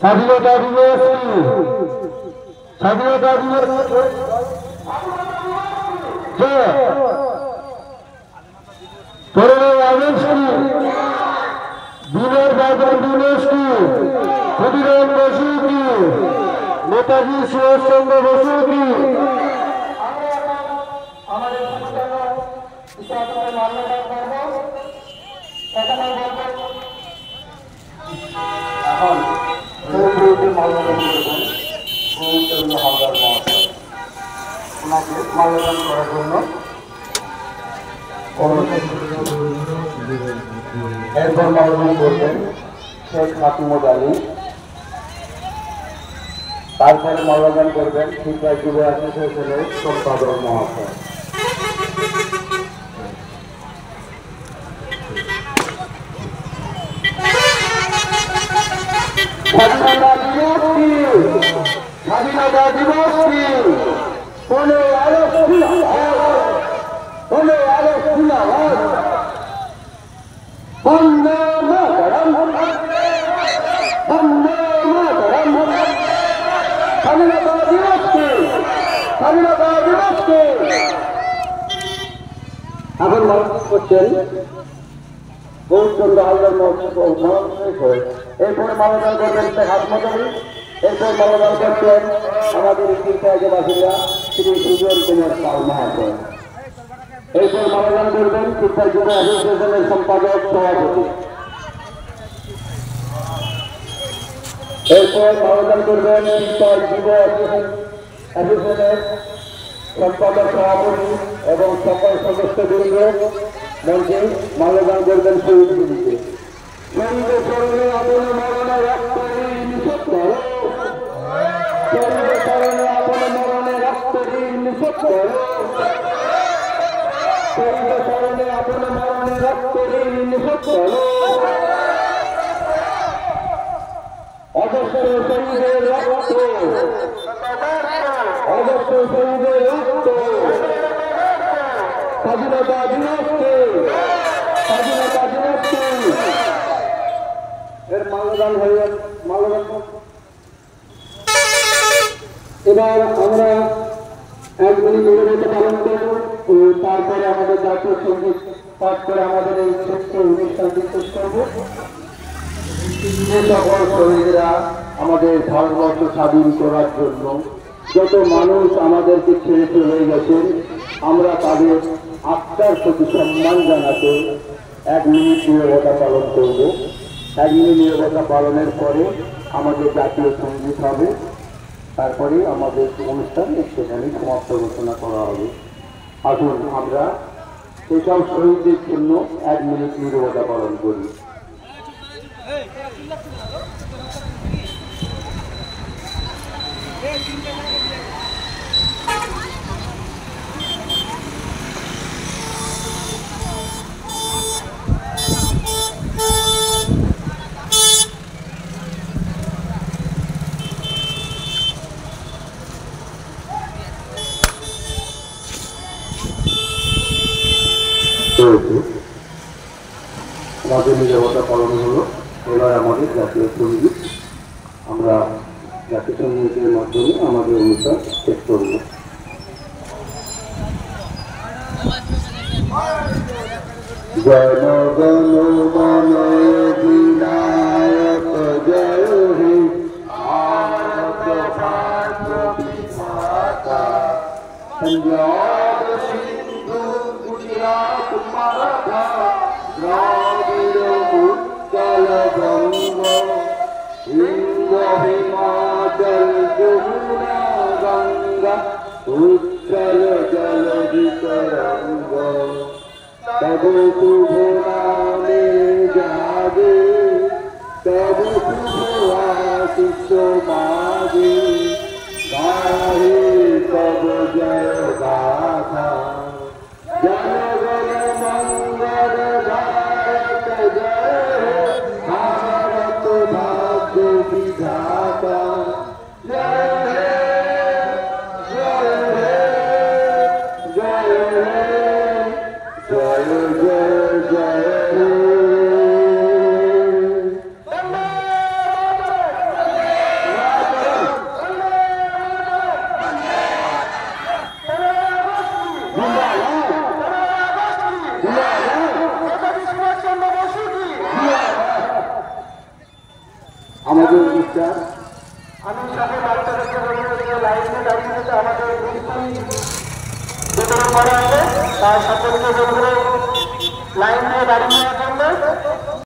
স্বাধীনতা দিবস কি? স্বাধীনতা দিবস যে 15 আগস্ট কি? দিনের বাজার দিবস কি? ক্ষুদিরাম বসু কি? নেতাজি সুভাষচন্দ্র বসু কি? মাল্যদান করার জন্য এরপর মাল্যদান করবেন শেখ মাহমুদ আলী, তারপরে মাল্যদান করবেন শিক্ষা যুব অ্যাসোসিয়েশনের সম্পাদক মহাশয়। স্বাধীনতা দিবস কি? স্বাধীনতা দিবস কি? 15 আগস্ট বন্দে মাতরম, বন্দে মাতরম। স্বাধীনতা দিবস কি? স্বাধীনতা দিবস কি? এখন মানুষ করছেন গৌরচন্দ্র হালদার মহোৎসব। এরপরে মাল্যদান করবেন শেখ হাসমত আলী। এরপর মাল্যদান করছেন আমাদের তীর্থরাজ্যের বাসিন্দা শ্রী সুজন কুমার পাল মহাশয়। এরপর মাল্যদান করবেন শিক্ষা যুব অ্যাসোসিয়েশনের সম্পাদক সভাপতি। এরপর মাল্যদান করবেন শিক্ষা যুব অ্যাসোসিয়েশনের সম্পাদক সভাপতি এবং সকল সদস্যবৃন্দ মঞ্চে মাল্যদান করবেন শহীদ গুলিকে। শহীদের স্মরণে আপন মরণে রক্ত নিষেধ করো, শহীদের স্মরণে আপন মরণে রক্ত নিষেধ করো, শহীদের স্মরণে আপন মরণে রক্ত নিষেধ করো। অজস্র শহীদের রক্ত, অজস্র শহীদের রক্ত। স্বাধীনতা দিবসকে, স্বাধীনতা দিবসকে এর মাল্যদান হয়ে মাল্যদান। এবার আমরা 1 মিনিট নীরবতা পালন করব, তারপরে আমাদের জাতীয় সঙ্গীত পাঠ করে আমাদের এই শ্রেষ্ঠ অনুষ্ঠানটি শেষ করব। যে সকল শহীদরা আমাদের ভারতবর্ষ স্বাধীন করার জন্য যত মানুষ আমাদেরকে ছেড়ে চলে গেছেন, আমরা তাদের আত্মার প্রতি সম্মান জানাতে 1 মিনিট নীরবতা পালন করব। 1 মিনিট নীরবতা পালনের পরে আমাদের জাতীয় সঙ্গীত হবে, তারপরে আমাদের অনুষ্ঠান সেখানে সমাপ্ত ঘোষণা করা হবে। আসুন আমরা এসব শহীদদের জন্য 1 মিনিট নীরবতা পালন করি। আমাদের নীরবতা পালন হলো। এবার আমাদের জাতীয় সঙ্গীত, আমরা জাতীয় সঙ্গীতের মাধ্যমে আমাদের অনুষ্ঠান শেষ করব। জনগণ মন অধিনায়ক জয় হে, ভারত ভাগ্য বিধাতা। পঞ্জাব সিন্ধু গুজরাট মারাঠা, দ্রাবিড় উৎকল বঙ্গ, সিন্ধ হিমাচল যমুনা গঙ্গা, উচ্ছল জলধি তরঙ্গ। তব শুভ নামে জাগে, তব শুভ আশিষ মাগে, গাহে তব জয় গাথা। জনগণ মঙ্গল ভারত জয়, ভারত ভাগ্য বিধাতা। জয় হে, জয় হে, জয় হে, জয় জয় জয় হে। আমাদের একটা আমি সকল বাচ্চাদেরকে বলবো যে লাইনে দাঁড়িয়ে থেকে আমাদের বিতরণ করা হবে, তার সকলকে বলবো লাইন দিয়ে দাঁড়িয়ে নেওয়ার জন্য।